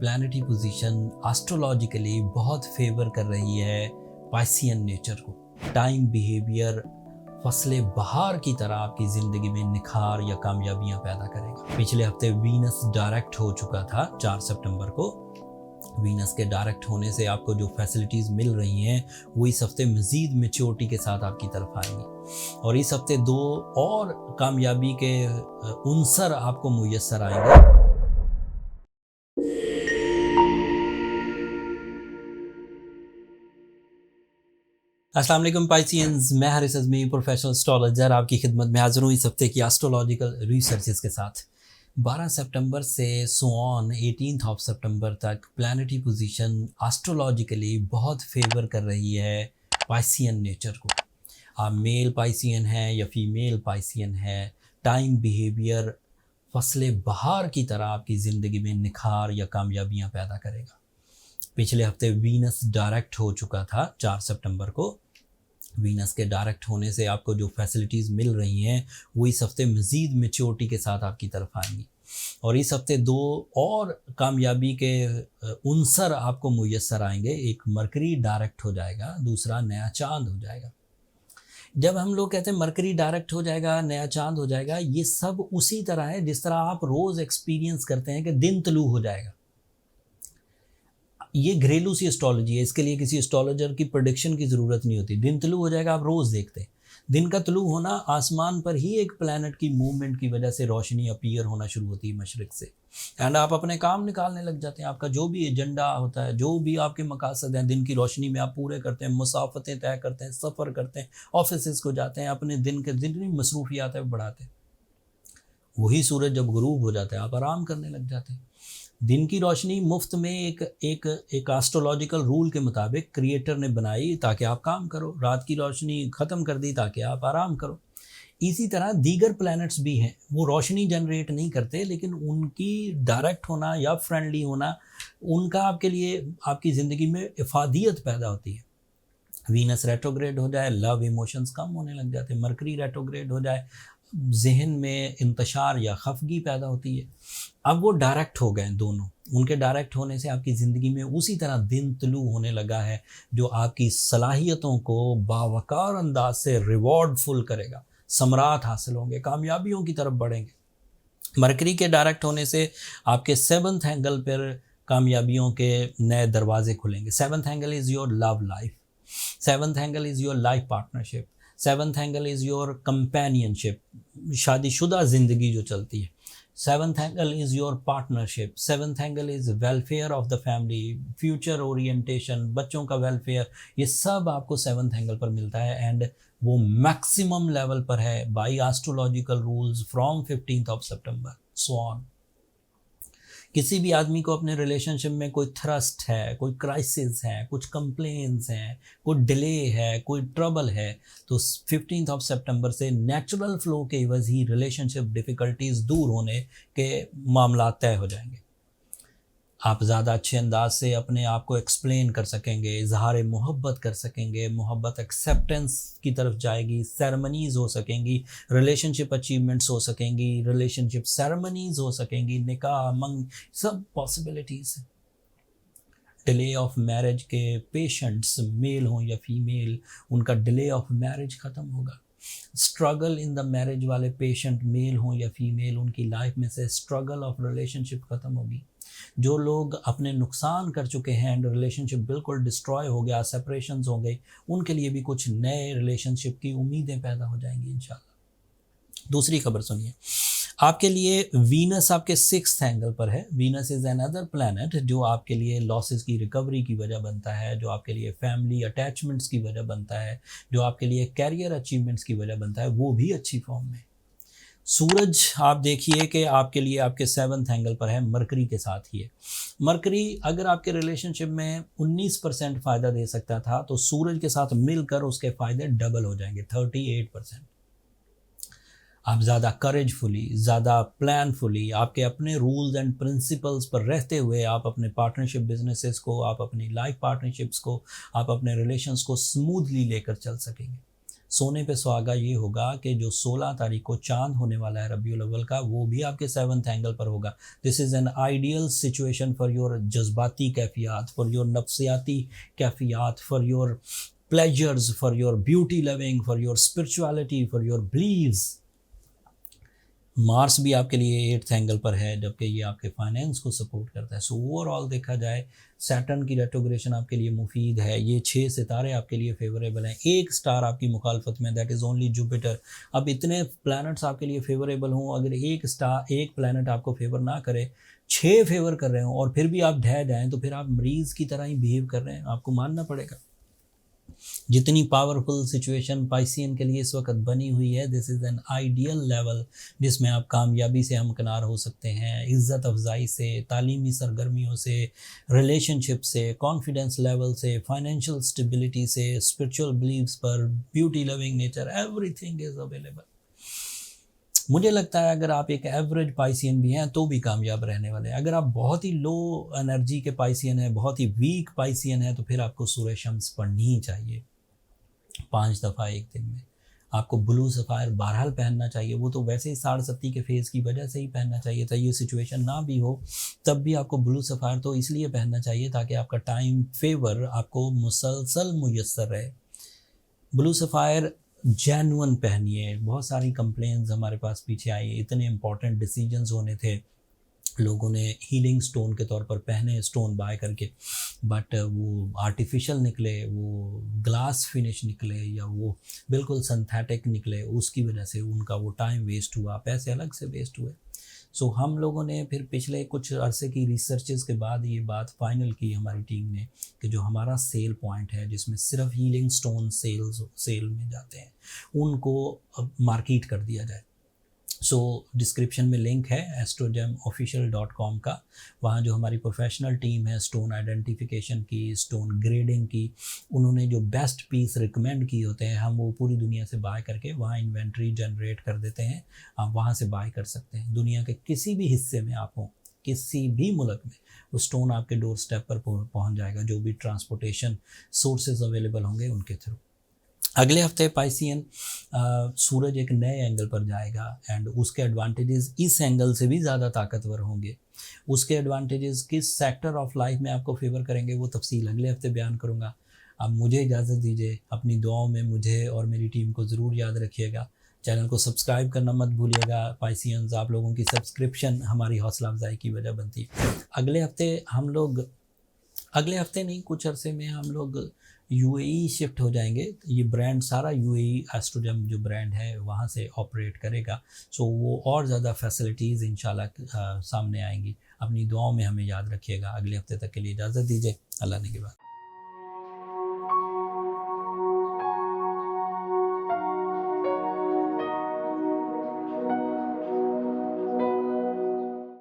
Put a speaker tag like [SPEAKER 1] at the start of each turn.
[SPEAKER 1] Planetary position astrologically बहुत favour कर रही है पाइसियन नेचर को। टाइम बिहेवियर फसले बहार की तरह आपकी ज़िंदगी में निखार या कामयाबियां पैदा करेगा। पिछले हफ्ते वीनस डायरेक्ट हो चुका था 4 सितंबर को। वीनस के डायरेक्ट होने से आपको जो फैसिलिटीज़ मिल रही हैं वो इस हफ्ते मज़ीद मैच्योरिटी के साथ आपकी तरफ आएंगी और इस हफ्ते 2 और कामयाबी के उनसर आपको मुयस्सर आएंगे। अस्सलाम वालेकुम पाइसियंस, मैं हारिस अज़मी प्रोफेशनल एस्ट्रोलॉजर आपकी खिदमत में हाज़िर हूँ इस हफ्ते की एस्ट्रोलॉजिकल रिसर्चेस के साथ। 12 सितंबर से ऑन 18 सितंबर तक प्लैनेटरी पोजीशन एस्ट्रोलॉजिकली बहुत फेवर कर रही है पाइसियन नेचर को। आप मेल पाइसियन हैं या फीमेल पाइसियन हैं, टाइम बिहेवियर फसले बहार की तरह आपकी ज़िंदगी में निखार या कामयाबियां पैदा करेगा। पिछले हफ्ते वीनस डायरेक्ट हो चुका था 4 सितंबर को। वीनस के डायरेक्ट होने से आपको जो फैसिलिटीज़ मिल रही हैं वो इस हफ्ते मज़ीद मैच्योरिटी के साथ आपकी तरफ आएंगी और इस हफ्ते 2 और कामयाबी के उनसर आपको मुयस्सर आएंगे। एक मरकरी डायरेक्ट हो जाएगा, दूसरा नया चांद हो जाएगा। जब हम लोग कहते हैं मरकरी डायरेक्ट हो जाएगा, नया चांद हो जाएगा, ये सब उसी तरह है जिस तरह आप रोज़ एक्सपीरियंस करते हैं कि दिन तलू हो जाएगा। ये घरेलू सी एस्ट्रोलॉजी है, इसके लिए किसी एस्ट्रोलॉजर की प्रेडिक्शन की ज़रूरत नहीं होती। दिन तलू हो जाएगा, आप रोज़ देखते हैं। दिन का तलू होना आसमान पर ही एक प्लैनेट की मूवमेंट की वजह से रोशनी अपीयर होना शुरू होती है मशरिक से, एंड आप अपने काम निकालने लग जाते हैं। आपका जो भी एजेंडा होता है, जो भी आपके मकासद हैं, दिन की रोशनी में आप पूरे करते हैं, मुसाफतें तय करते हैं, सफ़र करते हैं, ऑफिस को जाते हैं, अपने दिन के जितनी मसरूफियात है वो बढ़ाते हैं। वही सूरज जब गुरूब हो जाता है आप आराम करने लग जाते हैं। दिन की रोशनी मुफ्त में एक एस्ट्रोलॉजिकल रूल के मुताबिक क्रिएटर ने बनाई ताकि आप काम करो। रात की रोशनी ख़त्म कर दी ताकि आप आराम करो। इसी तरह दीगर प्लैनेट्स भी हैं, वो रोशनी जनरेट नहीं करते, लेकिन उनकी डायरेक्ट होना या फ्रेंडली होना, उनका आपके लिए आपकी ज़िंदगी में इफादियत पैदा होती है। वीनस रेट्रोग्रेड हो जाए, लव इमोशंस कम होने लग जाते हैं। मरकरी रेट्रोग्रेड हो जाए, जहन में इंतशार या खफगी पैदा होती है। अब वो डायरेक्ट हो गए दोनों। उनके डायरेक्ट होने से आपकी ज़िंदगी में उसी तरह दिन तलू होने लगा है जो आपकी सलाहियतों को बावकार अंदाज से रिवॉर्डफुल करेगा। समरात हासिल होंगे, कामयाबियों की तरफ बढ़ेंगे। मरकरी के डायरेक्ट होने से आपके 7th एंगल पर कामयाबियों के नए दरवाजे खुलेंगे। 7th angle is your love life, 7th angle is your life partnership, 7th angle is your companionship, शादीशुदा ज़िंदगी जो चलती है। 7th angle is your partnership, 7th angle is welfare of the family, future orientation, बच्चों का welfare, ये सब आपको 7th एंगल पर मिलता है एंड वो मैक्सिमम लेवल पर है by astrological rules from 15 September so on. किसी भी आदमी को अपने रिलेशनशिप में कोई थ्रस्ट है, कोई क्राइसिस है, कुछ कंप्लेंट्स हैं, कोई डिले है, कोई ट्रबल है, तो 15 सितंबर से नेचुरल फ्लो के एवज ही रिलेशनशिप डिफ़िकल्टीज़ दूर होने के मामला तय हो जाएंगे। आप ज़्यादा अच्छे अंदाज से अपने आप को एक्सप्लेन कर सकेंगे, इजहार मोहब्बत कर सकेंगे, मोहब्बत एक्सेप्टेंस की तरफ जाएगी, सेरेमनीज़ हो सकेंगी, रिलेशनशिप अचीवमेंट्स हो सकेंगी, रिलेशनशिप सेरेमनीज़ हो सकेंगी, निकाह मंग सब पॉसिबिलिटीज़ हैं। डिले ऑफ मैरिज के पेशेंट्स मेल हों या फीमेल, उनका डिले ऑफ मैरिज ख़त्म होगा। स्ट्रगल इन द मैरिज वाले पेशेंट मेल हों या फीमेल, उनकी लाइफ में से स्ट्रगल ऑफ रिलेशनशिप ख़त्म होगी। जो लोग अपने नुकसान कर चुके हैं एंड रिलेशनशिप बिल्कुल डिस्ट्रॉय हो गया, सेपरेशंस हो गई, उनके लिए भी कुछ नए रिलेशनशिप की उम्मीदें पैदा हो जाएंगी इंशाल्लाह। दूसरी खबर सुनिए, आपके लिए वीनस आपके 6th एंगल पर है। वीनस इज़ अनदर प्लैनेट जो आपके लिए लॉसेस की रिकवरी की वजह बनता है, जो आपके लिए फैमिली अटैचमेंट्स की वजह बनता है, जो आपके लिए कैरियर अचीवमेंट्स की वजह बनता है, वो भी अच्छी फॉर्म में। सूरज आप देखिए कि आपके लिए आपके 7th एंगल पर है, मरकरी के साथ ही है। मरकरी अगर आपके रिलेशनशिप में 19% फ़ायदा दे सकता था तो सूरज के साथ मिलकर उसके फ़ायदे डबल हो जाएंगे, 38%। आप ज़्यादा करेजफुली, ज़्यादा प्लानफुली, आपके अपने रूल्स एंड प्रिंसिपल्स पर रहते हुए आप अपने पार्टनरशिप बिजनेसेस को, आप अपनी लाइफ पार्टनरशिप्स को, आप अपने रिलेशंस को स्मूथली लेकर चल सकेंगे। सोने पे सुहागा ये होगा कि जो 16 तारीख को चांद होने वाला है रबीउल अव्वल का, वो भी आपके 7th एंगल पर होगा। This is an ideal situation for your जज्बाती कैफियत, फॉर योर नफ्सियाती कैफियत, for your pleasures, for your beauty loving, for your spirituality, for your beliefs. Mars भी आपके लिए 8th एंगल पर है, जबकि ये आपके फाइनेंस को सपोर्ट करता है। सो ओवरऑल देखा जाए सैटर्न की रेट्रोग्रेशन आपके लिए मुफीद है। ये 6 सितारे आपके लिए फेवरेबल हैं। एक स्टार आपकी मुखालफत में, दैट इज़ ओनली जुपिटर। अब इतने प्लैनेट्स आपके लिए फेवरेबल हों, अगर एक प्लैनेट आपको फेवर ना करे, 6 फेवर कर रहे हों और फिर भी आप ढह जाएँ, तो फिर आप मरीज़ की तरह ही बिहेव कर रहे हैं, आपको मानना पड़ेगा। जितनी पावरफुल सिचुएशन पाइसियन के लिए इस वक्त बनी हुई है, this is an ideal level जिसमें आप कामयाबी से हमकिनार हो सकते हैं, इज़्ज़त अफजाई से, तालीमी सरगर्मियों से, रिलेशनशिप से, कॉन्फिडेंस लेवल से, फाइनेंशियल स्टेबिलिटी से, स्पिरिचुअल बिलीव्स पर, beauty loving nature, everything is available. मुझे लगता है अगर आप एक एवरेज पाइसियन भी हैं तो भी कामयाब रहने वाले हैं। अगर आप बहुत ही लो एनर्जी के पाइसियन हैं, बहुत ही वीक पाइसियन हैं, तो फिर आपको सूरह शम्स पढ़नी ही चाहिए 5 दफ़ा एक दिन में। आपको ब्लू सफ़ायर बहरहाल पहनना चाहिए, वो तो वैसे ही 67 के फेज़ की वजह से ही पहनना चाहिए था। ये सिचुएशन ना भी हो तब भी आपको ब्लू सफ़ायर तो इसलिए पहनना चाहिए ताकि आपका टाइम फेवर आपको मुसलसल मुयस्सर रहे। ब्लू सफ़ायर जेन्युइन पहनिए। बहुत सारी कंप्लेंट्स हमारे पास पीछे आई, इतने इंपॉर्टेंट डिसीजंस होने थे, लोगों ने हीलिंग स्टोन के तौर पर पहने स्टोन बाय करके, बट वो आर्टिफिशियल निकले, वो ग्लास फिनिश निकले, या वो बिल्कुल सिंथेटिक निकले, उसकी वजह से उनका वो टाइम वेस्ट हुआ, पैसे अलग से वेस्ट हुए। सो हम लोगों ने फिर पिछले कुछ अरसे की रिसर्चेस के बाद ये बात फाइनल की हमारी टीम ने कि जो हमारा सेल पॉइंट है जिसमें सिर्फ हीलिंग स्टोन सेल में जाते हैं, उनको अब मार्केट कर दिया जाए। सो डिस्क्रिप्शन में लिंक है astrogemofficial.com का। वहाँ जो हमारी प्रोफेशनल टीम है स्टोन आइडेंटिफिकेशन की, स्टोन ग्रेडिंग की, उन्होंने जो बेस्ट पीस रिकमेंड किए होते हैं, हम वो पूरी दुनिया से बाय करके वहाँ इन्वेंट्री जनरेट कर देते हैं। आप वहाँ से बाय कर सकते हैं। दुनिया के किसी भी हिस्से में आप हों, किसी भी मुल्क में, वो स्टोन आपके डोर स्टेप पर पहुँच जाएगा, जो भी ट्रांसपोर्टेशन सोर्सेज अवेलेबल होंगे उनके थ्रू। अगले हफ्ते पाइसियन सूरज एक नए एंगल पर जाएगा एंड उसके एडवांटेजेस इस एंगल से भी ज़्यादा ताकतवर होंगे। उसके एडवांटेजेस किस सेक्टर ऑफ लाइफ में आपको फेवर करेंगे वो तफसील अगले हफ्ते बयान करूँगा। अब मुझे इजाज़त दीजिए, अपनी दुआओं में मुझे और मेरी टीम को ज़रूर याद रखिएगा। चैनल को सब्सक्राइब करना मत भूलिएगा। पाइसियंस, आप लोगों की सब्सक्रिप्शन हमारी हौसला अफजाई की वजह बनती है। अगले हफ्ते नहीं, कुछ अरसे में हम लोग यूएई शिफ्ट हो जाएंगे। ये ब्रांड सारा यूएई एस्ट्रोजेम जो ब्रांड है वहाँ से ऑपरेट करेगा। सो वो और ज़्यादा फैसिलिटीज़ इंशाल्लाह सामने आएंगी। अपनी दुआओं में हमें याद रखिएगा। अगले हफ्ते तक के लिए इजाज़त दीजिए। अल्लाह ने के बाद।